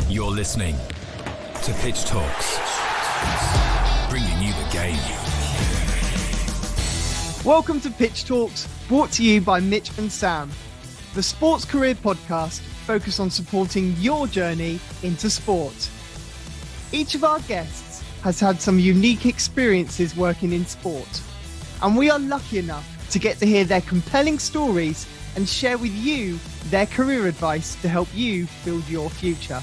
You're listening to Pitch Talks, bringing you the game. Welcome to Pitch Talks, brought to you by Mitch and Sam, the sports career podcast focused on supporting your journey into sport. Each of our guests has had some unique experiences working in sport, and we are lucky enough to get to hear their compelling stories and share with you their career advice to help you build your future.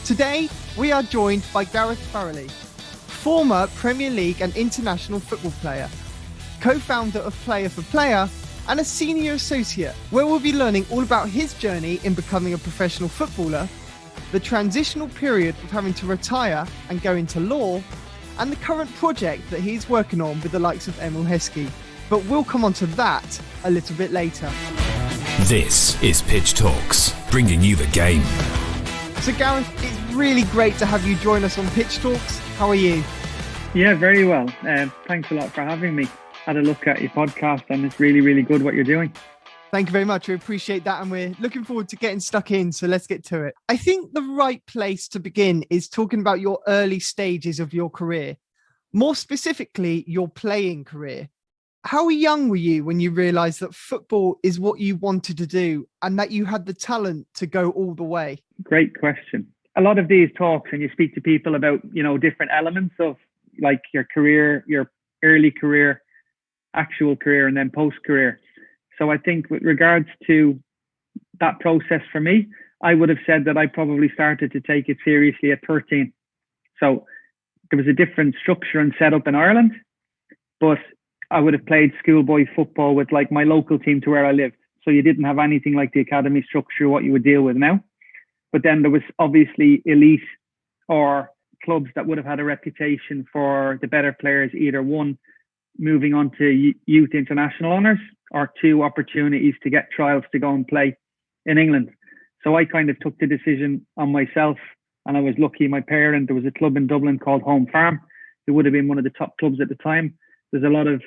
Today, we are joined by Gareth Farrelly, former Premier League and international football player, co-founder of Player for Player, and a senior associate, where we'll be learning all about his journey in becoming a professional footballer, the transitional period of having to retire and go into law, and the current project that he's working on with the likes of Emil Heskey. But we'll come on to that a little bit later. This is Pitch Talks, bringing you the game. So Gareth, it's really great to have you join us on Pitch Talks. How are you? Yeah, very well. Thanks a lot for having me. Had a look at your podcast and it's really, really good what you're doing. Thank you very much. We appreciate that. And we're looking forward to getting stuck in. So let's get to it. I think the right place to begin is talking about your early stages of your career, more specifically, your playing career. How young were you when you realised that football is what you wanted to do and that you had the talent to go all the way? Great question. A lot of these talks, and you speak to people about, different elements of like your career, your early career, actual career, and then post-career. So I think with regards to that process for me, I would have said that I probably started to take it seriously at 13. So there was a different structure and setup in Ireland, but I would have played schoolboy football with like my local team to where I lived. So you didn't have anything like the academy structure, what you would deal with now. But then there was obviously elite or clubs that would have had a reputation for the better players, either one, moving on to youth international honours, or two, opportunities to get trials to go and play in England. So I kind of took the decision on myself, and I was lucky. My parent, there was a club in Dublin called Home Farm. It would have been one of the top clubs at the time. There's a lot of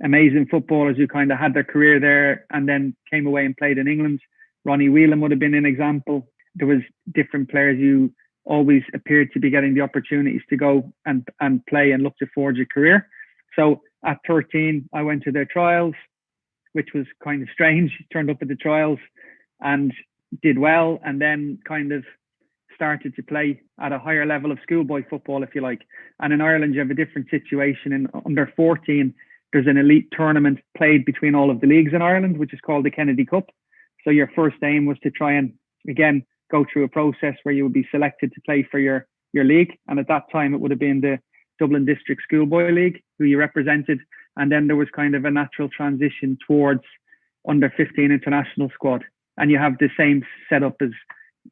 amazing footballers who kind of had their career there and then came away and played in England. Ronnie Whelan would have been an example. There was different players who always appeared to be getting the opportunities to go and play and look to forge a career. So at 13, I went to their trials, which was kind of strange. Turned up at the trials and did well, and then kind of started to play at a higher level of schoolboy football, if you like. And in Ireland, you have a different situation. In under 14, there's an elite tournament played between all of the leagues in Ireland, which is called the Kennedy Cup. So your first aim was to try and, again, go through a process where you would be selected to play for your league. And at that time, it would have been the Dublin District Schoolboy League, who you represented. And then there was kind of a natural transition towards under 15 international squad. And you have the same setup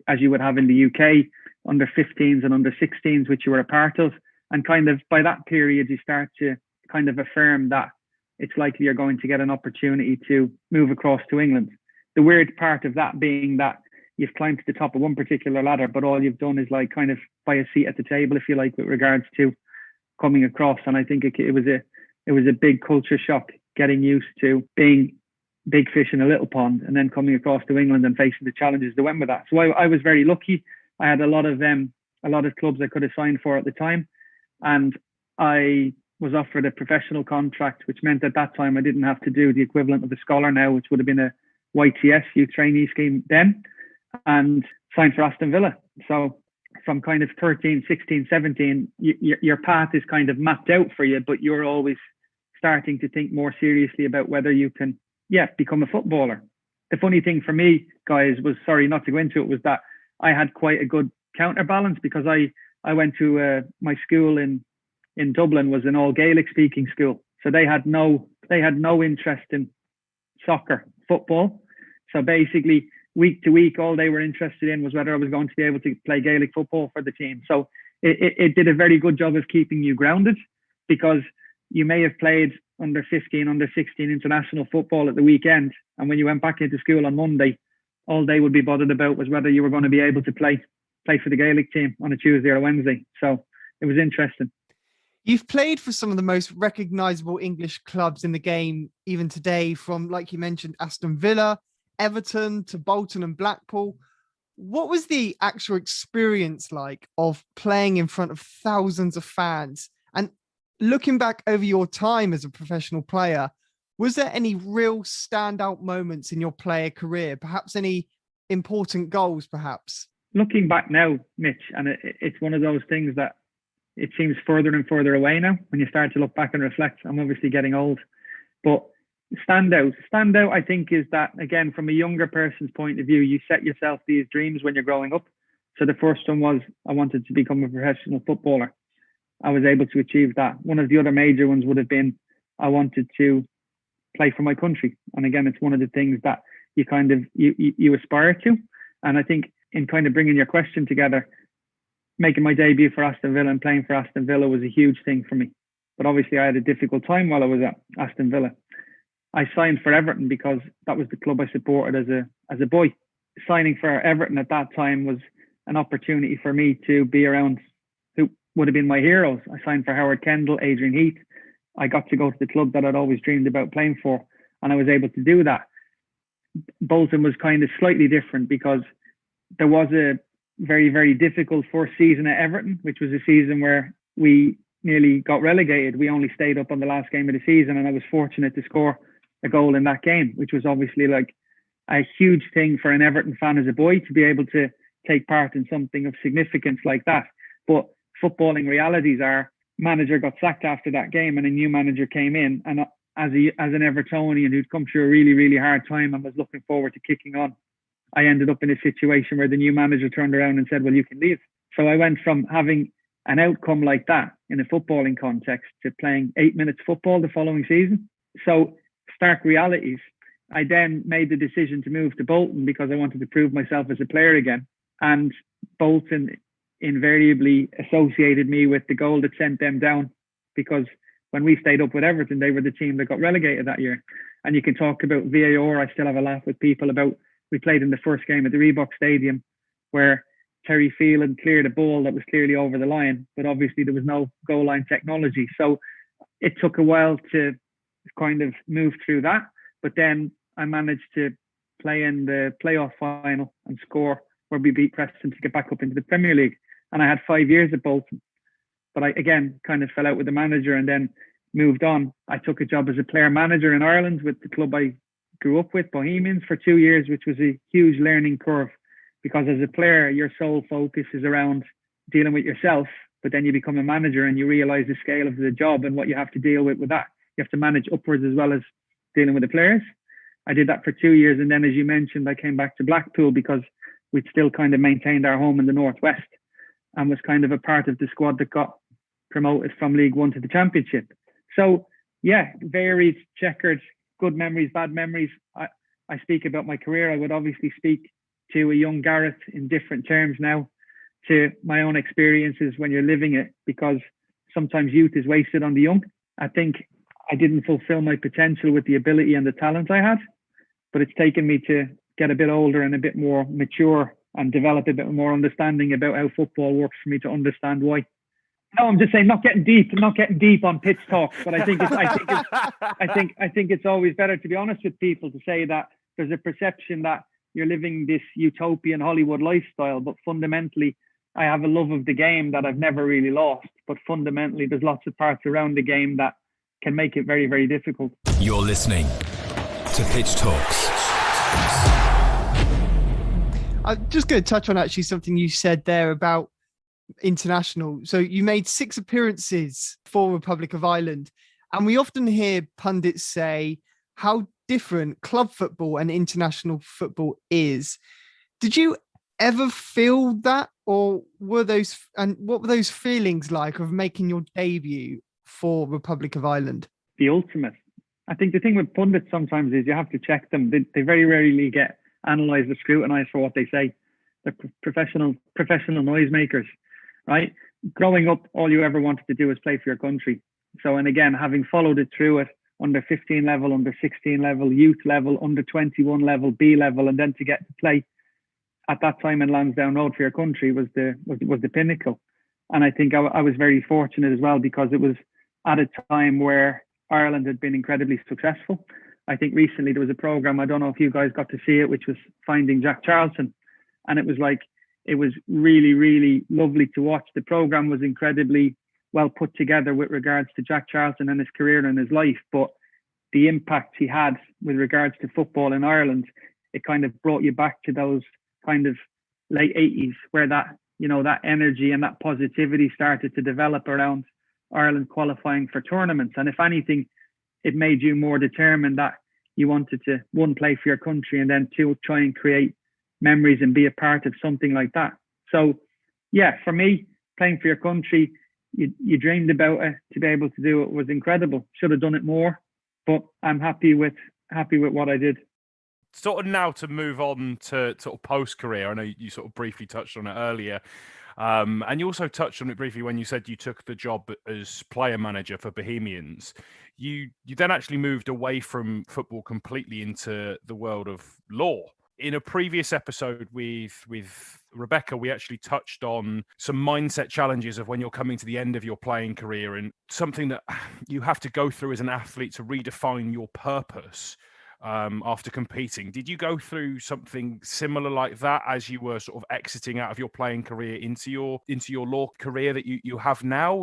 as you would have in the UK, under 15s and under 16s, which you were a part of. And kind of by that period, you start to kind of affirm that it's likely you're going to get an opportunity to move across to England. The weird part of that being that you've climbed to the top of one particular ladder, but all you've done is like kind of buy a seat at the table, if you like, with regards to coming across. And I think it was a big culture shock, getting used to being big fish in a little pond and then coming across to England and facing the challenges that went with that. So I was very lucky. I had a lot of clubs I could have signed for at the time, and I was offered a professional contract, which meant at that time I didn't have to do the equivalent of a scholar now, which would have been a YTS, youth trainee scheme then, and signed for Aston Villa. So from kind of 13, 16, 17, your path is kind of mapped out for you, but you're always starting to think more seriously about whether you can, become a footballer. The funny thing for me, guys, was, sorry not to go into it, was that I had quite a good counterbalance, because I went to my school in Dublin was an all Gaelic speaking school. So they had no interest in soccer, football. So basically week to week, all they were interested in was whether I was going to be able to play Gaelic football for the team. So it did a very good job of keeping you grounded, because you may have played under 15, under 16 international football at the weekend, and when you went back into school on Monday, all they would be bothered about was whether you were going to be able to play for the Gaelic team on a Tuesday or a Wednesday. So it was interesting. You've played for some of the most recognisable English clubs in the game, even today, from, like you mentioned, Aston Villa, Everton to Bolton and Blackpool. What was the actual experience like of playing in front of thousands of fans? And looking back over your time as a professional player, was there any real standout moments in your player career? Perhaps any important goals, perhaps? Looking back now, Mitch, and it's one of those things that it seems further and further away now when you start to look back and reflect. I'm obviously getting old, but standout, I think, is that, again, from a younger person's point of view, you set yourself these dreams when you're growing up. So the first one was I wanted to become a professional footballer. I was able to achieve that. One of the other major ones would have been I wanted to play for my country. And again, it's one of the things that you kind of you aspire to. And I think in kind of bringing your question together, making my debut for Aston Villa and playing for Aston Villa was a huge thing for me. But obviously I had a difficult time while I was at Aston Villa. I signed for Everton because that was the club I supported as a boy. Signing for Everton at that time was an opportunity for me to be around who would have been my heroes. I signed for Howard Kendall, Adrian Heath. I got to go to the club that I'd always dreamed about playing for, and I was able to do that. Bolton was kind of slightly different because there was a very, very difficult first season at Everton, which was a season where we nearly got relegated. We only stayed up on the last game of the season, and I was fortunate to score a goal in that game, which was obviously like a huge thing for an Everton fan as a boy to be able to take part in something of significance like that. But footballing realities are, manager got sacked after that game and a new manager came in, and as an Evertonian who'd come through a really, really hard time and was looking forward to kicking on, I ended up in a situation where the new manager turned around and said, well, you can leave. So I went from having an outcome like that in a footballing context to playing 8 minutes football the following season. So stark realities. I then made the decision to move to Bolton because I wanted to prove myself as a player again. And Bolton invariably associated me with the goal that sent them down, because when we stayed up with Everton, they were the team that got relegated that year. And you can talk about VAR. I still have a laugh with people about, we played in the first game at the Reebok Stadium where Terry Phelan cleared a ball that was clearly over the line, but obviously there was no goal line technology. So it took a while to kind of move through that. But then I managed to play in the playoff final and score where we beat Preston to get back up into the Premier League. And I had 5 years at Bolton. But I, again, kind of fell out with the manager and then moved on. I took a job as a player manager in Ireland with the club I grew up with, Bohemians, for 2 years, which was a huge learning curve, because as a player, your sole focus is around dealing with yourself, but then you become a manager and you realize the scale of the job and what you have to deal with that. You have to manage upwards as well as dealing with the players. I did that for 2 years. And then, as you mentioned, I came back to Blackpool because we'd still kind of maintained our home in the Northwest and was kind of a part of the squad that got promoted from League One to the Championship. So, yeah, varied, checkered, good memories, bad memories. I speak about my career. I would obviously speak to a young Gareth in different terms now, to my own experiences when you're living it, because sometimes youth is wasted on the young. I think I didn't fulfill my potential with the ability and the talent I had, but it's taken me to get a bit older and a bit more mature and develop a bit more understanding about how football works for me to understand why. No, I'm just saying, not getting deep on pitch talks, but I think it's always better to be honest with people, to say that there's a perception that you're living this utopian Hollywood lifestyle, but fundamentally I have a love of the game that I've never really lost. But fundamentally, there's lots of parts around the game that can make it very, very difficult. You're listening to Pitch Talks. I'm just going to touch on actually something you said there about international. So you made 6 appearances for Republic of Ireland, and we often hear pundits say how different club football and international football is. Did you ever feel that, or what were those feelings like of making your debut for Republic of Ireland? The ultimate. I think the thing with pundits sometimes is you have to check them. They very rarely get analysed or scrutinised for what they say. They're professional noisemakers, right? Growing up, all you ever wanted to do was play for your country. So, and again, having followed it through it, under 15 level, under 16 level, youth level, under 21 level, B level, and then to get to play at that time in Lansdowne Road for your country was the pinnacle. And I think I was very fortunate as well, because it was at a time where Ireland had been incredibly successful. I think recently there was a programme, I don't know if you guys got to see it, which was Finding Jack Charlton. And it was really, really lovely to watch. The program was incredibly well put together with regards to Jack Charlton and his career and his life, but the impact he had with regards to football in Ireland, it kind of brought you back to those kind of late 80s where that, that energy and that positivity started to develop around Ireland qualifying for tournaments. And if anything, it made you more determined that you wanted to, one, play for your country, and then two, try and create memories and be a part of something like that. So yeah, for me, playing for your country, you dreamed about it. To be able to do it was incredible. Should have done it more, but I'm happy with what I did. Sort of now to move on to sort of post-career. I know you sort of briefly touched on it earlier. And you also touched on it briefly when you said you took the job as player manager for Bohemians. You then actually moved away from football completely into the world of law. In a previous episode with Rebecca, we actually touched on some mindset challenges of when you're coming to the end of your playing career and something that you have to go through as an athlete to redefine your purpose after competing. Did you go through something similar like that as you were sort of exiting out of your playing career into your law career that you have now?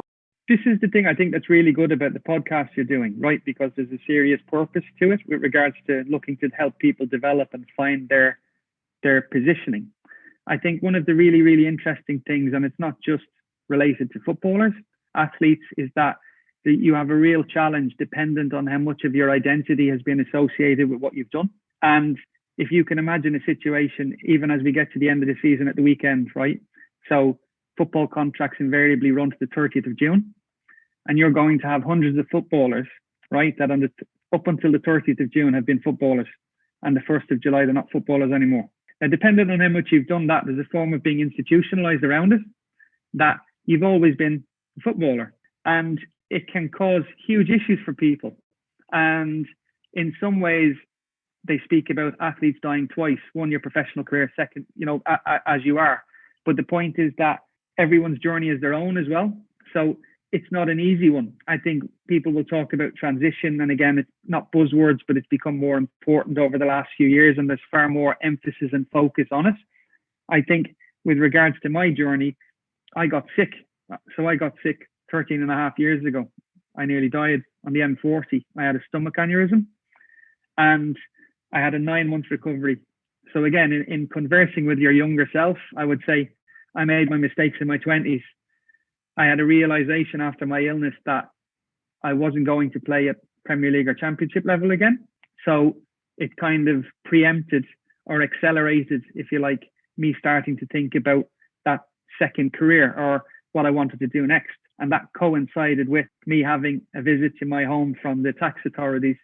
This is the thing I think that's really good about the podcast you're doing, right? Because there's a serious purpose to it with regards to looking to help people develop and find their positioning. I think one of the really, really interesting things, and it's not just related to footballers, athletes, is that you have a real challenge dependent on how much of your identity has been associated with what you've done. And if you can imagine a situation, even as we get to the end of the season at the weekend, right? So football contracts invariably run to the 30th of June. And you're going to have hundreds of footballers, right, that up until the 30th of June have been footballers. And the 1st of July, they're not footballers anymore. Now, depending on how much you've done that, there's a form of being institutionalized around it, that you've always been a footballer. And it can cause huge issues for people. And in some ways, they speak about athletes dying twice. One, your professional career, second, as you are. But the point is that everyone's journey is their own as well. So it's not an easy one. I think people will talk about transition. And again, it's not buzzwords, but it's become more important over the last few years. And there's far more emphasis and focus on it. I think with regards to my journey, I got sick. So I got sick 13 and a half years ago. I nearly died on the M40. I had a stomach aneurysm and I had a 9-month recovery. So again, in conversing with your younger self, I would say I made my mistakes in my 20s. I had a realization after my illness that I wasn't going to play at Premier League or Championship level again. So it kind of preempted or accelerated, if you like, me starting to think about that second career or what I wanted to do next. And that coincided with me having a visit to my home from the tax authorities,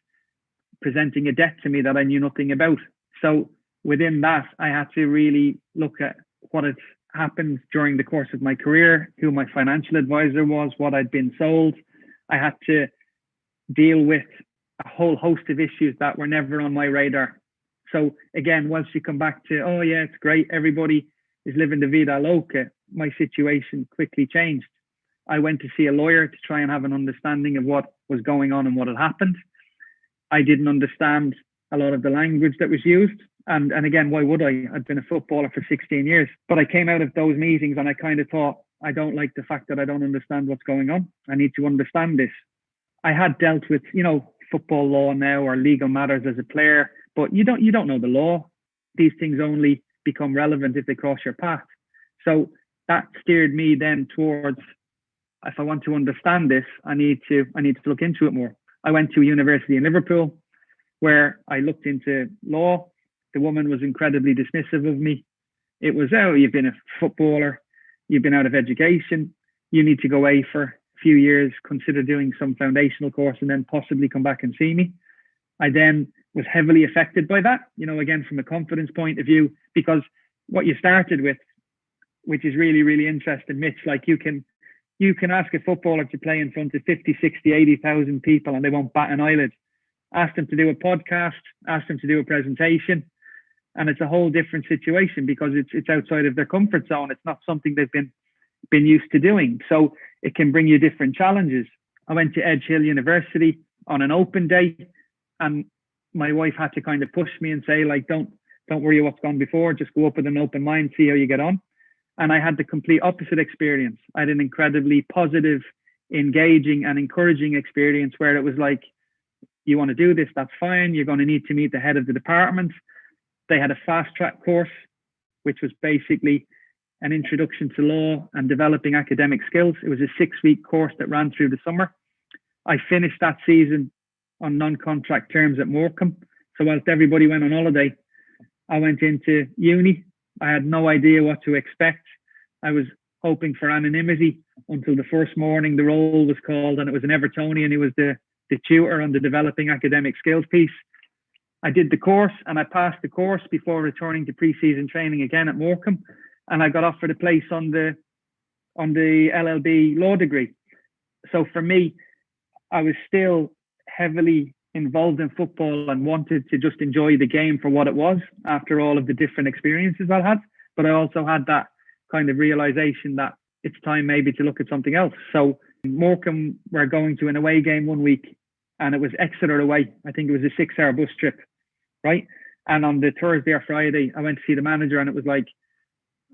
presenting a debt to me that I knew nothing about. So within that, I had to really look at what had happened during the course of my career, who my financial advisor was, what I'd been sold. I had to deal with a whole host of issues that were never on my radar. So again, once you come back to, oh yeah, it's great, everybody is living the vida loca, my situation quickly changed. I went to see a lawyer to try and have an understanding of what was going on and what had happened. I didn't understand a lot of the language that was used. And again, why would I? I'd been a footballer for 16 years. But I came out of those meetings and I kind of thought, I don't like the fact that I don't understand what's going on. I need to understand this. I had dealt with, football law now or legal matters as a player, but you don't know the law. These things only become relevant if they cross your path. So that steered me then towards, if I want to understand this, I need to look into it more. I went to a university in Liverpool where I looked into law. The woman was incredibly dismissive of me. It was, oh, you've been a footballer, you've been out of education, you need to go away for a few years, consider doing some foundational course and then possibly come back and see me. I then was heavily affected by that, again, from a confidence point of view, because what you started with, which is really, really interesting, Mitch, like you can ask a footballer to play in front of 50, 60, 80,000 people and they won't bat an eyelid. Ask them to do a podcast, ask them to do a presentation, and it's a whole different situation because it's outside of their comfort zone. It's not something they've been used to doing. So it can bring you different challenges. I went to Edge Hill University on an open day and my wife had to kind of push me and say, like, don't Don't worry what's gone before. Just go up with an open mind, see how you get on. And I had the complete opposite experience. I had an incredibly positive, engaging and encouraging experience where it was like, you want to do this, that's fine. You're going to need to meet the head of the department. They had a fast track course, which was basically an introduction to law and developing academic skills. It was a 6-week course that ran through the summer. I finished that season on non-contract terms at Morecambe. So whilst everybody went on holiday, I went into uni. I had no idea what to expect. I was hoping for anonymity until the first morning the roll was called, and it was an Evertonian who was the tutor on the developing academic skills piece. I did the course and I passed the course before returning to pre-season training again at Morecambe, and I got offered a place on the LLB law degree. So for me, I was still heavily involved in football and wanted to just enjoy the game for what it was after all of the different experiences I had. But I also had that kind of realization that it's time maybe to look at something else. So Morecambe were going to an away game one week, and it was Exeter away. I think it was a 6-hour bus trip, right? And on the Thursday or Friday, I went to see the manager, and it was like,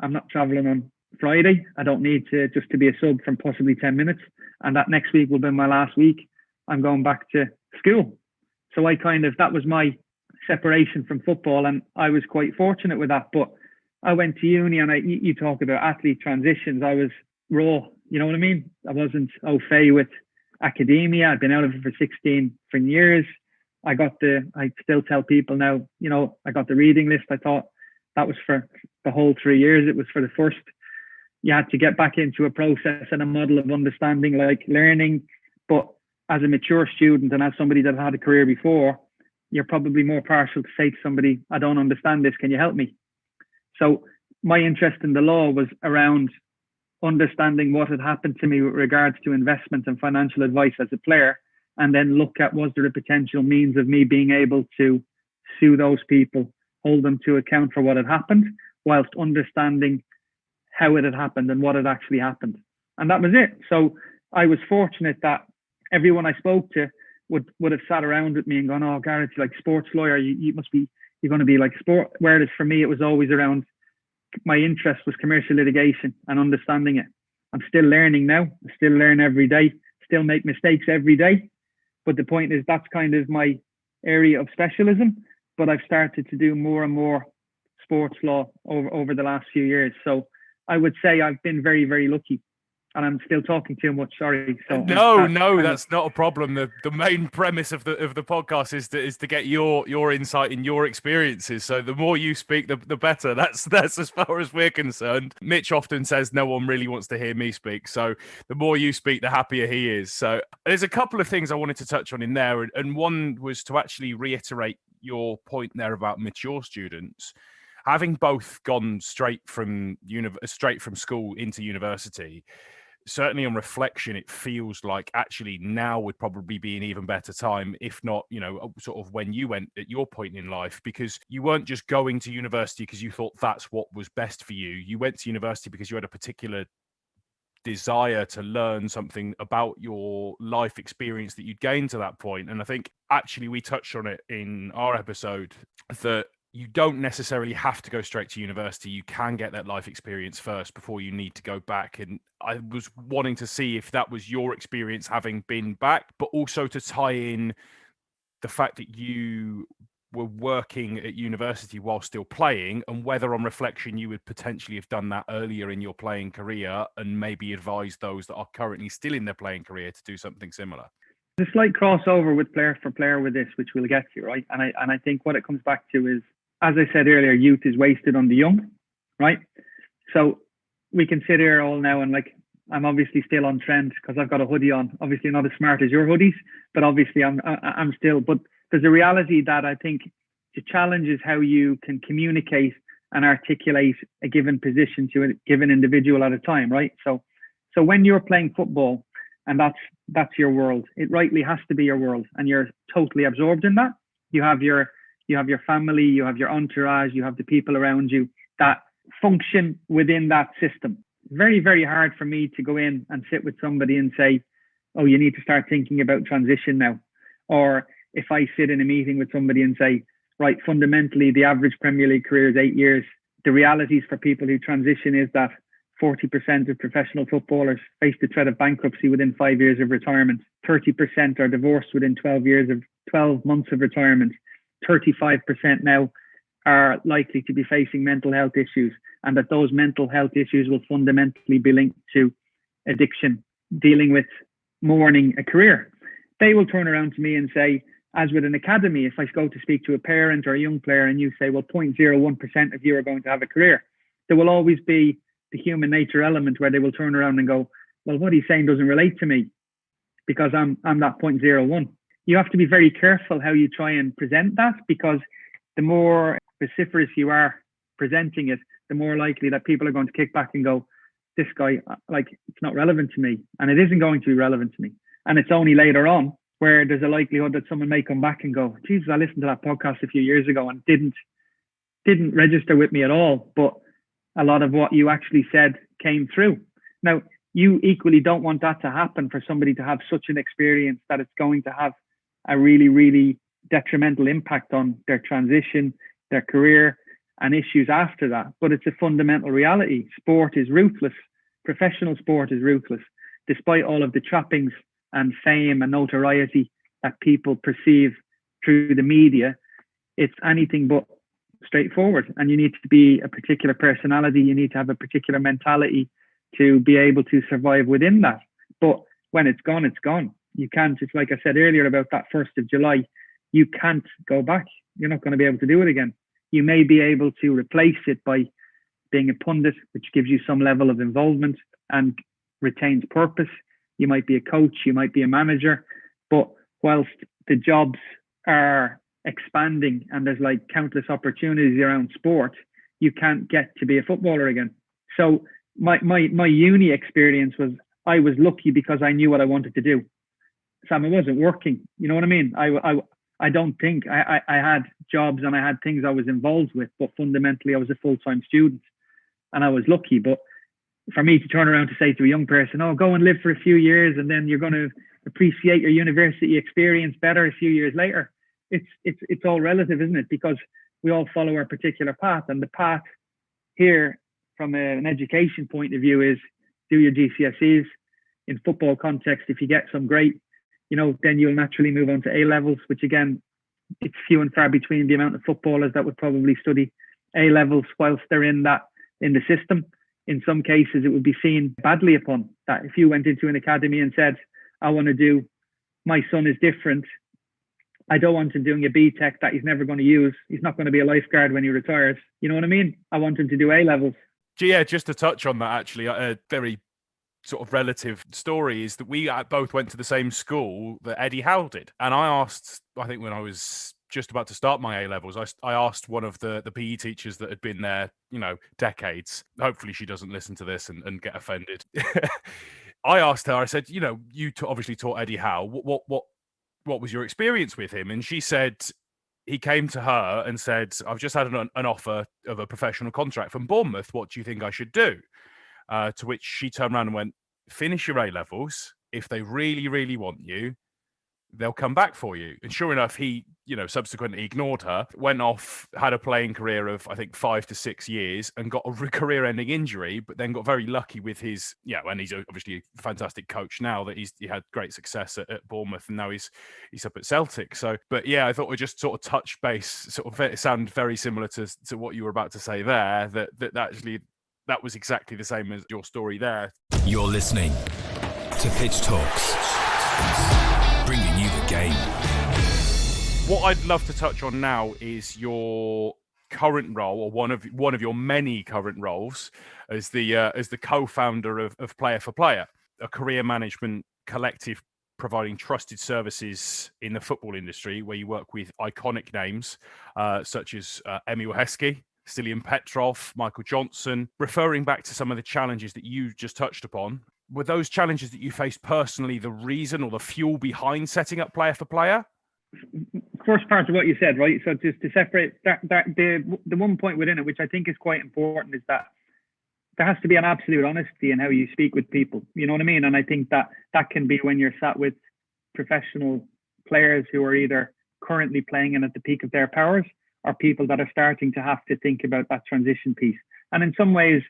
I'm not traveling on Friday. I don't need to just to be a sub from possibly 10 minutes. And that next week will be my last week. I'm going back to school. So that was my separation from football, and I was quite fortunate with that. But I went to uni, and you talk about athlete transitions. I was raw, you know what I mean? I wasn't au fait with academia. I'd been out of it for 16 years. I still tell people now, I got the reading list. I thought that was for the whole 3 years. It was for the first. You had to get back into a process and a model of understanding, like learning. But as a mature student and as somebody that had a career before, you're probably more partial to say to somebody, I don't understand this, can you help me? So my interest in the law was around understanding what had happened to me with regards to investment and financial advice as a player, and then look at, was there a potential means of me being able to sue those people, hold them to account for what had happened, whilst understanding how it had happened and what had actually happened. And that was it. So I was fortunate that everyone I spoke to would have sat around with me and gone, oh, Gareth, you're like sports lawyer, you're going to be like sport. Whereas for me, it was always around, my interest was commercial litigation and understanding it. I'm still learning now. I still learn every day, still make mistakes every day. But the point is, that's kind of my area of specialism. But I've started to do more and more sports law over the last few years. So I would say I've been very, very lucky. And I'm still talking too much. Sorry. So no, that's not a problem. The main premise of the podcast is to get your insight in your experiences. So the more you speak, the better. That's as far as we're concerned. Mitch often says no one really wants to hear me speak. So the more you speak, the happier he is. So there's a couple of things I wanted to touch on in there, and one was to actually reiterate your point there about mature students. Having both gone straight from school into university, certainly on reflection, it feels like actually now would probably be an even better time, if not, sort of when you went at your point in life, because you weren't just going to university because you thought that's what was best for you. You went to university because you had a particular desire to learn something about your life experience that you'd gained to that point. And I think actually we touched on it in our episode that you don't necessarily have to go straight to university. You can get that life experience first before you need to go back. And I was wanting to see if that was your experience having been back, but also to tie in the fact that you were working at university while still playing, and whether on reflection you would potentially have done that earlier in your playing career and maybe advise those that are currently still in their playing career to do something similar. There's a slight crossover with player for player with this, which we'll get to, right? And I think what it comes back to is, as I said earlier, youth is wasted on the young, right? So we can sit here all now and like, I'm obviously still on trend because I've got a hoodie on. Obviously not as smart as your hoodies, but obviously I'm still. But there's a reality that I think the challenge is how you can communicate and articulate a given position to a given individual at a time, right? So when you're playing football and that's your world, it rightly has to be your world, and you're totally absorbed in that. You have your family, you have your entourage, you have the people around you that function within that system. Very, very hard for me to go in and sit with somebody and say, oh, you need to start thinking about transition now. Or if I sit in a meeting with somebody and say, right, fundamentally, the average Premier League career is 8 years. The realities for people who transition is that 40% of professional footballers face the threat of bankruptcy within 5 years of retirement. 30% are divorced within 12 months of retirement. 35% now are likely to be facing mental health issues, and that those mental health issues will fundamentally be linked to addiction, dealing with mourning a career. They will turn around to me and say, as with an academy, if I go to speak to a parent or a young player and you say, well, 0.01% of you are going to have a career, there will always be the human nature element where they will turn around and go, well, what he's saying doesn't relate to me because I'm that 0.01. You have to be very careful how you try and present that, because the more vociferous you are presenting it, the more likely that people are going to kick back and go, this guy, like, it's not relevant to me. And it isn't going to be relevant to me. And it's only later on where there's a likelihood that someone may come back and go, Jesus, I listened to that podcast a few years ago and didn't register with me at all. But a lot of what you actually said came through. Now, you equally don't want that to happen for somebody to have such an experience that it's going to have a really, really detrimental impact on their transition, their career, and issues after that. But it's a fundamental reality. Sport is ruthless. Professional sport is ruthless. Despite all of the trappings and fame and notoriety that people perceive through the media, it's anything but straightforward. And you need to be a particular personality. You need to have a particular mentality to be able to survive within that. But when it's gone, it's gone. You can't, it's like I said earlier about that 1st of July, you can't go back. You're not going to be able to do it again. You may be able to replace it by being a pundit, which gives you some level of involvement and retains purpose. You might be a coach, you might be a manager, but whilst the jobs are expanding and there's like countless opportunities around sport, you can't get to be a footballer again. So my uni experience was, I was lucky because I knew what I wanted to do. Sam, I wasn't working. You know what I mean? I don't think I had jobs and I had things I was involved with, but fundamentally I was a full-time student and I was lucky. But for me to turn around to say to a young person, oh, go and live for a few years and then you're going to appreciate your university experience better a few years later. It's all relative, isn't it? Because we all follow our particular path, and the path here from an education point of view is do your GCSEs. In football context, if you get some great, then you'll naturally move on to A levels, which again, it's few and far between the amount of footballers that would probably study A levels whilst they're in the system. In some cases, it would be seen badly upon that if you went into an academy and said, my son is different. I don't want him doing a BTEC that he's never going to use. He's not going to be a lifeguard when he retires. You know what I mean? I want him to do A levels. Yeah, just to touch on that, actually, a very sort of relative story is that we both went to the same school that Eddie Howe did. And I asked, I think when I was just about to start my A levels, I asked one of the PE teachers that had been there, decades. Hopefully she doesn't listen to this and get offended. I asked her, I said, you obviously taught Eddie Howe. What was your experience with him? And she said, he came to her and said, I've just had an offer of a professional contract from Bournemouth. What do you think I should do? To which she turned around and went, finish your A levels. If they really, really want you, they'll come back for you. And sure enough, he, subsequently ignored her, went off, had a playing career of, I think, 5 to 6 years and got a career-ending injury, but then got very lucky with his, and he's obviously a fantastic coach now that he had great success at Bournemouth and now he's up at Celtic. So, but yeah, I thought we'd just sort of touch base, sort of sound very similar to what you were about to say there, that actually that was exactly the same as your story there. You're listening to Pitch Talks, bringing you the game. What I'd love to touch on now is your current role, or one of your many current roles, as the co-founder of Player for Player, a career management collective providing trusted services in the football industry, where you work with iconic names such as Emil Heskey, Stilian Petrov, Michael Johnson. Referring back to some of the challenges that you just touched upon, were those challenges that you faced personally the reason or the fuel behind setting up Player for Player? First part of what you said, right? So just to separate that the one point within it, which I think is quite important, is that there has to be an absolute honesty in how you speak with people. You know what I mean? And I think that can be when you're sat with professional players who are either currently playing and at the peak of their powers, are people that are starting to have to think about that transition piece. And in some ways,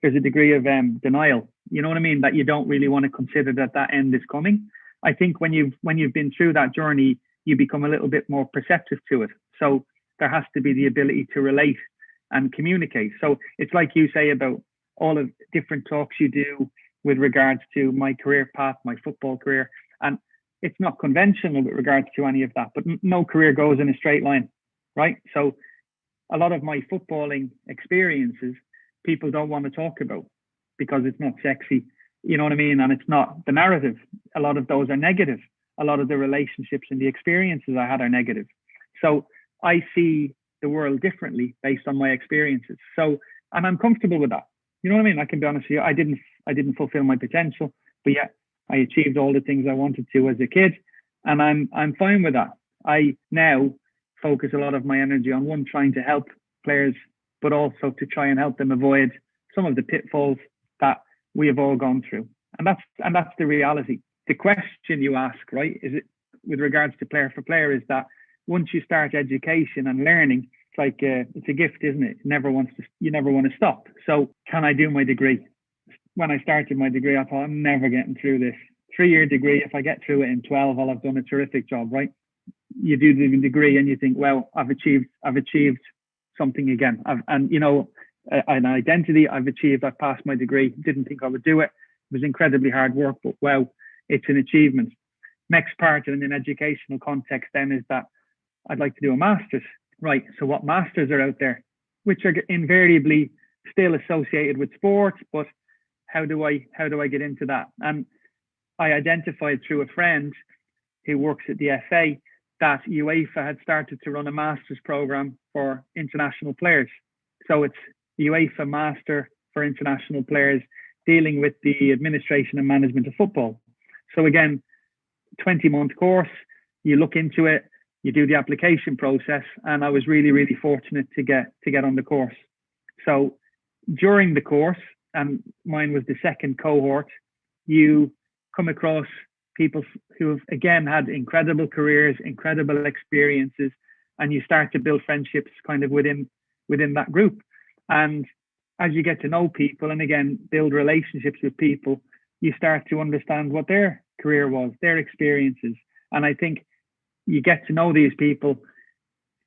there's a degree of denial. You know what I mean? That you don't really want to consider that end is coming. I think when you've been through that journey, you become a little bit more perceptive to it. So there has to be the ability to relate and communicate. So it's like you say about all of different talks you do with regards to my career path, my football career. And it's not conventional with regards to any of that, but no career goes in a straight line, right? So a lot of my footballing experiences, people don't want to talk about because it's not sexy, you know what I mean? And it's not the narrative. A lot of those are negative. A lot of the relationships and the experiences I had are negative. So I see the world differently based on my experiences. So, and I'm comfortable with that. You know what I mean? I can be honest with you. I didn't fulfill my potential, but yet I achieved all the things I wanted to as a kid, and I'm fine with that. I now focus a lot of my energy on one, trying to help players, but also to try and help them avoid some of the pitfalls that we have all gone through. And that's the reality. The question you ask, right, is it with regards to player for player, is that once you start education and learning, it's like it's a gift, isn't it? You never want to stop. So can I do my degree? When I started my degree, I thought, I'm never getting through this 3-year degree. If I get through it in 12, I'll have done a terrific job, right? You do the degree and you think, well, I've achieved something again. An identity I've achieved. I've passed my degree. Didn't think I would do it. It was incredibly hard work, but wow, it's an achievement. Next part in an educational context then is that I'd like to do a master's. Right. So what masters are out there, which are invariably still associated with sports, but how do I get into that? And I identified through a friend who works at the FA that UEFA had started to run a master's program for international players. So it's UEFA Master for International Players, dealing with the administration and management of football. So again, 20-month course, you look into it, you do the application process, and I was really, really fortunate to get on the course. So during the course, and mine was the second cohort, you come across people who have, again, had incredible careers, incredible experiences, and you start to build friendships kind of within that group. And as you get to know people and, again, build relationships with people, you start to understand what their career was, their experiences. And I think you get to know these people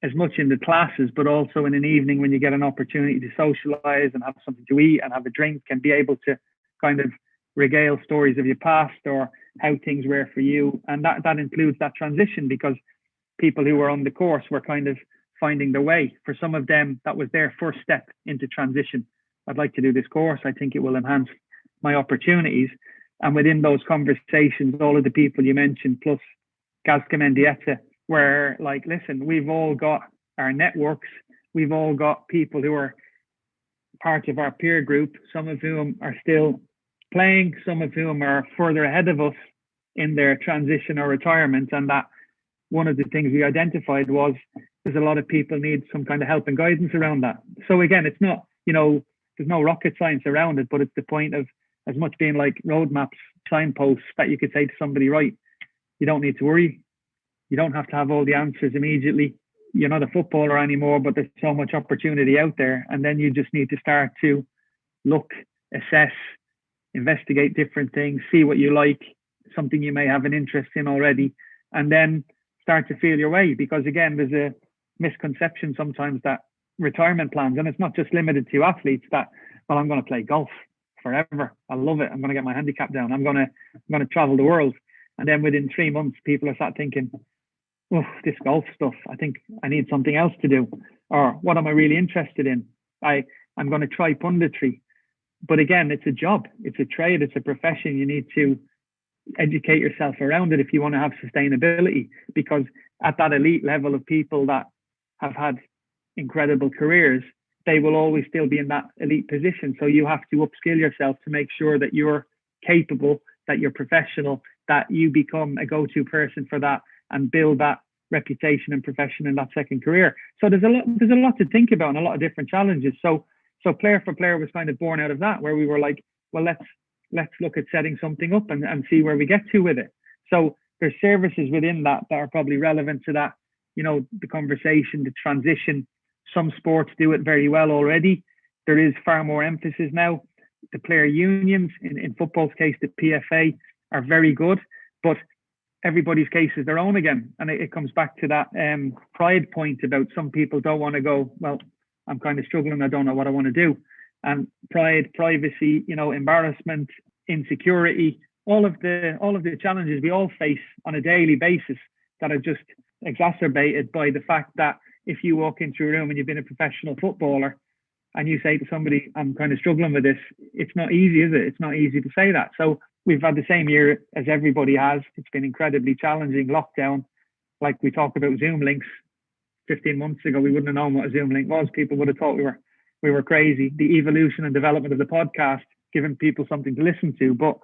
as much in the classes, but also in an evening when you get an opportunity to socialize and have something to eat and have a drink and be able to kind of regale stories of your past or how things were for you. And that includes that transition, because people who were on the course were kind of finding their way. For some of them, that was their first step into transition. I'd like to do this course. I think it will enhance my opportunities. And within those conversations, all of the people you mentioned, plus Gazka Mendieta, were like, listen, we've all got our networks. We've all got people who are part of our peer group, some of whom are still playing, some of whom are further ahead of us in their transition or retirement. And that one of the things we identified was there's a lot of people need some kind of help and guidance around that. So again, it's not, there's no rocket science around it, but it's the point of as much being like roadmaps, signposts that you could say to somebody, right, you don't need to worry. You don't have to have all the answers immediately. You're not a footballer anymore, but there's so much opportunity out there. And then you just need to start to look, assess, investigate different things, see what you like, something you may have an interest in already, and then start to feel your way. Because again, there's a misconception sometimes that retirement plans, and it's not just limited to athletes, that, well, I'm going to play golf forever. I love it. I'm going to get my handicap down. I'm going to travel the world. And then within 3 months, people are start thinking, oh, this golf stuff, I think I need something else to do. Or what am I really interested in? I'm going to try punditry. But again, it's a job, it's a trade, it's a profession. You need to educate yourself around it if you want to have sustainability, because at that elite level of people that have had incredible careers, they will always still be in that elite position. So you have to upskill yourself to make sure that you're capable, that you're professional, that you become a go-to person for that and build that reputation and profession in that second career. So there's a lot to think about and a lot of different challenges. So Player for Player was kind of born out of that, where we were like, well, let's look at setting something up and see where we get to with it. So there's services within that are probably relevant to that, the conversation, the transition, Some sports do it very well already. There is far more emphasis now. The player unions, in football's case, the PFA, are very good, but everybody's case is their own again. And it comes back to that pride point about some people don't want to go, well, I'm kind of struggling, I don't know what I want to do. And pride, privacy, embarrassment, insecurity, all of the challenges we all face on a daily basis that are just exacerbated by the fact that if you walk into a room and you've been a professional footballer and you say to somebody, I'm kind of struggling with this, it's not easy, is it? It's not easy to say that. So we've had the same year as everybody has. It's been incredibly challenging. Lockdown, like we talked about Zoom links 15 months ago, we wouldn't have known what a Zoom link was. People would have thought we were crazy. The evolution and development of the podcast, giving people something to listen to, but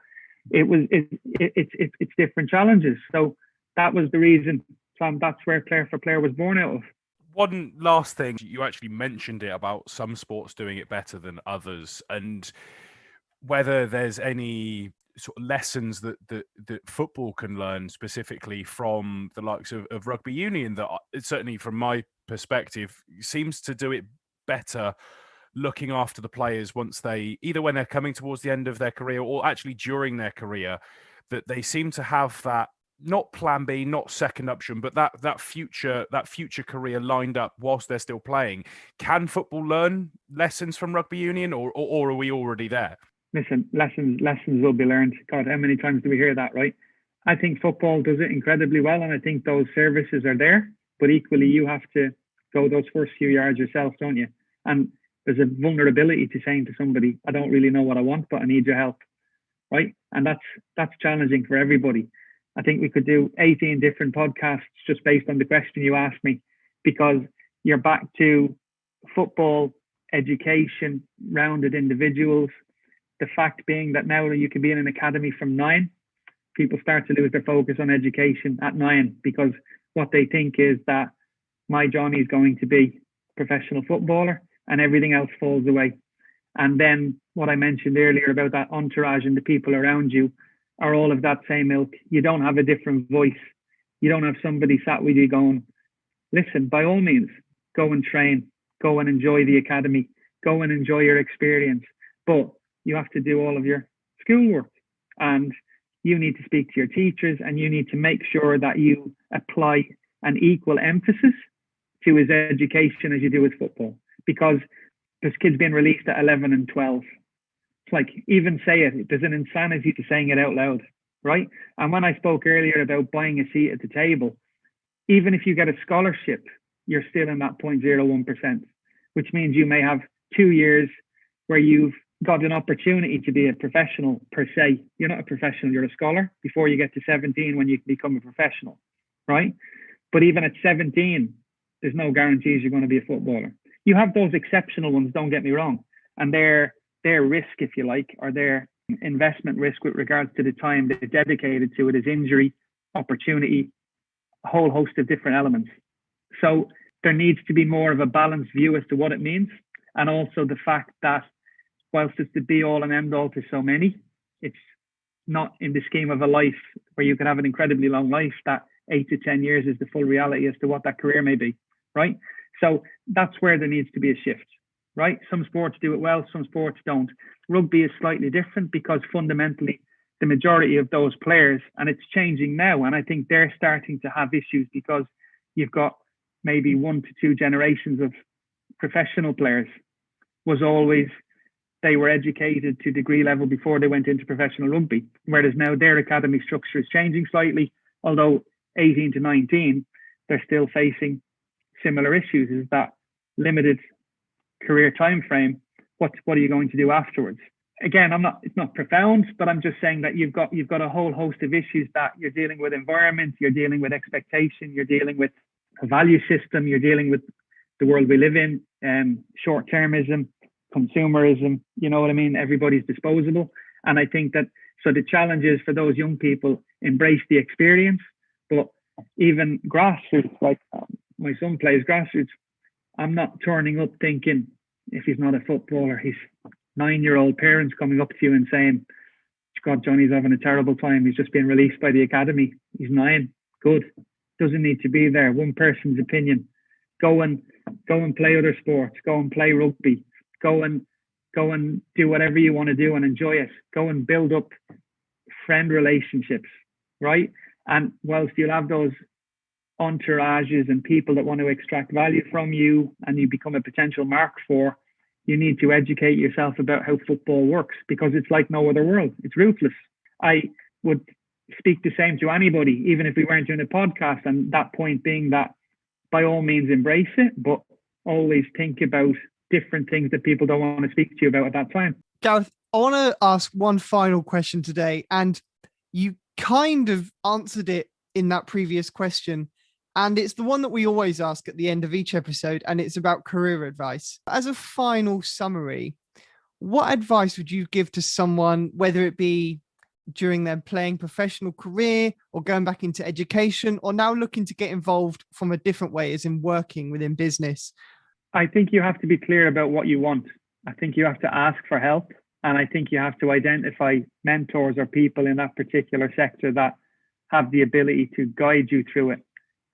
it's different challenges. So that was the reason, Sam, that's where Player for Player was born out of. One last thing, you actually mentioned it about some sports doing it better than others, and whether there's any sort of lessons that football can learn specifically from the likes of Rugby Union that certainly from my perspective seems to do it better looking after the players once when they're coming towards the end of their career or actually during their career, that they seem to have that, not plan B, not second option, but that future career lined up whilst they're still playing. Can football learn lessons from Rugby Union, or are we already there? Listen, lessons will be learned. God, how many times do we hear that, right? I think football does it incredibly well, and I think those services are there. But equally, you have to go those first few yards yourself, don't you? And there's a vulnerability to saying to somebody, I don't really know what I want, but I need your help, right? And that's challenging for everybody. I think we could do 18 different podcasts just based on the question you asked me, because you're back to football, education, rounded individuals. The fact being that now you can be in an academy from 9, people start to lose their focus on education at 9 because what they think is that my Johnny is going to be a professional footballer and everything else falls away. And then what I mentioned earlier about that entourage and the people around you are all of that same ilk. You don't have a different voice. You don't have somebody sat with you going, listen, by all means, go and train, go and enjoy the academy, go and enjoy your experience. But you have to do all of your schoolwork, and you need to speak to your teachers, and you need to make sure that you apply an equal emphasis to his education as you do with football, because there's kids being released at 11 and 12. It's like, even say it, there's an insanity to saying it out loud, right? And when I spoke earlier about buying a seat at the table, even if you get a scholarship, you're still in that 0.01%, which means you may have 2 years where you've got an opportunity to be a professional per se. You're not a professional, you're a scholar before you get to 17 when you can become a professional, right? But even at 17, there's no guarantees you're going to be a footballer. You have those exceptional ones, don't get me wrong, and their risk, if you like, or their investment risk with regards to the time they're dedicated to it is injury, opportunity, a whole host of different elements. So there needs to be more of a balanced view as to what it means, and also the fact that whilst it's the be all and end all to so many, it's not in the scheme of a life where you can have an incredibly long life, that 8 to 10 years is the full reality as to what that career may be, right? So that's where there needs to be a shift, right? Some sports do it well, some sports don't. Rugby is slightly different because fundamentally the majority of those players, and it's changing now, and I think they're starting to have issues because you've got maybe 1 to 2 generations of professional players. Was always they were educated to degree level before they went into professional rugby, whereas now their academy structure is changing slightly, although 18 to 19, they're still facing similar issues, is that limited career time frame. What are you going to do afterwards? Again, it's not profound, but I'm just saying that you've got a whole host of issues that you're dealing with: environment, you're dealing with expectation, you're dealing with a value system, you're dealing with the world we live in, short-termism, consumerism, you know what I mean? Everybody's disposable. And I think that, so the challenge is for those young people, embrace the experience, but even grassroots, like my son plays grassroots, I'm not turning up thinking, if he's not a footballer, he's 9-year-old parents coming up to you and saying, God, Johnny's having a terrible time. He's just been released by the academy. He's 9. Good. Doesn't need to be there. One person's opinion Go and play other sports. Go and play rugby. Go and do whatever you want to do and enjoy it. Go and build up friend relationships, right? And whilst you'll have those entourages and people that want to extract value from you and you become a potential mark for, you need to educate yourself about how football works, because it's like no other world. It's ruthless. I would speak the same to anybody, even if we weren't doing a podcast, and that point being that by all means embrace it, but always think about different things that people don't want to speak to you about at that time. Gareth, I want to ask one final question today, and you kind of answered it in that previous question. And it's the one that we always ask at the end of each episode, and it's about career advice. As a final summary, what advice would you give to someone, whether it be during their playing professional career or going back into education, or now looking to get involved from a different way, as in working within business? I think you have to be clear about what you want. I think you have to ask for help. And I think you have to identify mentors or people in that particular sector that have the ability to guide you through it.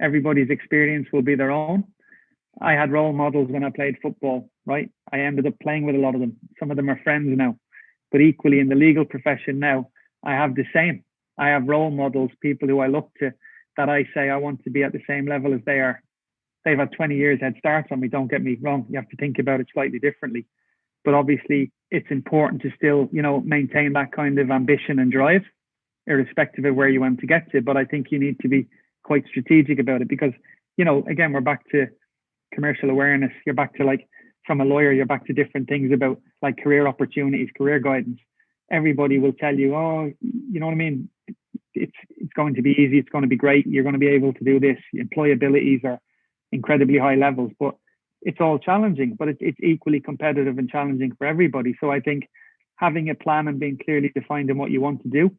Everybody's experience will be their own. I had role models when I played football, right? I ended up playing with a lot of them. Some of them are friends now. But equally in the legal profession now, I have the same. I have role models, people who I look to, that I say I want to be at the same level as they are. They've had 20 years head start on me, don't get me wrong. You have to think about it slightly differently. But obviously, it's important to still, maintain that kind of ambition and drive, irrespective of where you want to get to. But I think you need to be quite strategic about it, because, again, we're back to commercial awareness. You're back to, like, from a lawyer, you're back to different things about, like, career opportunities, career guidance. Everybody will tell you, oh, you know what I mean? It's going to be easy. It's going to be great. You're going to be able to do this. Employabilities are incredibly high levels, but it's all challenging, but it's equally competitive and challenging for everybody. So I think having a plan and being clearly defined in what you want to do,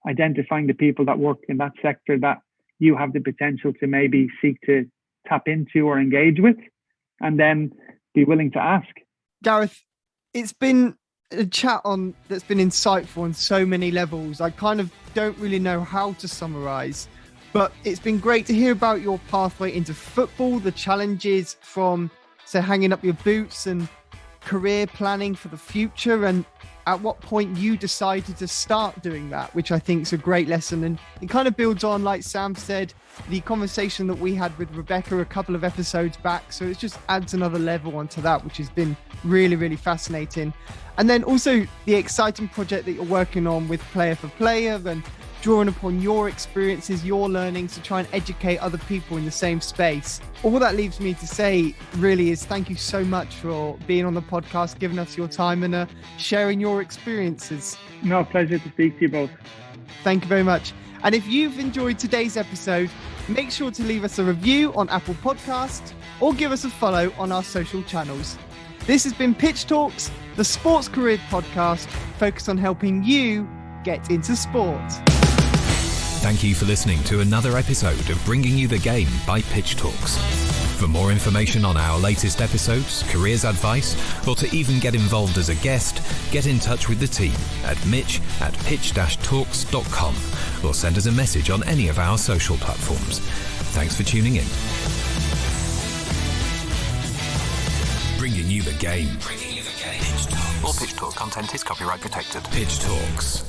identifying the people that work in that sector that you have the potential to maybe seek to tap into or engage with, and then be willing to ask. Gareth, it's been a chat that's been insightful on so many levels. I kind of don't really know how to summarize, but it's been great to hear about your pathway into football, the challenges from, say, hanging up your boots and career planning for the future, and at what point you decided to start doing that, which I think is a great lesson. And it kind of builds on, like Sam said, the conversation that we had with Rebecca a couple of episodes back. So it just adds another level onto that, which has been really, really fascinating. And then also the exciting project that you're working on with Player for Player, and drawing upon your experiences, your learnings to try and educate other people in the same space. All that leaves me to say really is thank you so much for being on the podcast, giving us your time and sharing your experiences. No, pleasure to speak to you both. Thank you very much. And if you've enjoyed today's episode, make sure to leave us a review on Apple Podcasts or give us a follow on our social channels. This has been Pitch Talks, the sports career podcast focused on helping you get into sport. Thank you for listening to another episode of Bringing You the Game by PitchTALKS. For more information on our latest episodes, careers advice, or to even get involved as a guest, get in touch with the team at mitch@pitch-talks.com or send us a message on any of our social platforms. Thanks for tuning in. Bringing you the game. All PitchTalk content is copyright protected. PitchTALKS.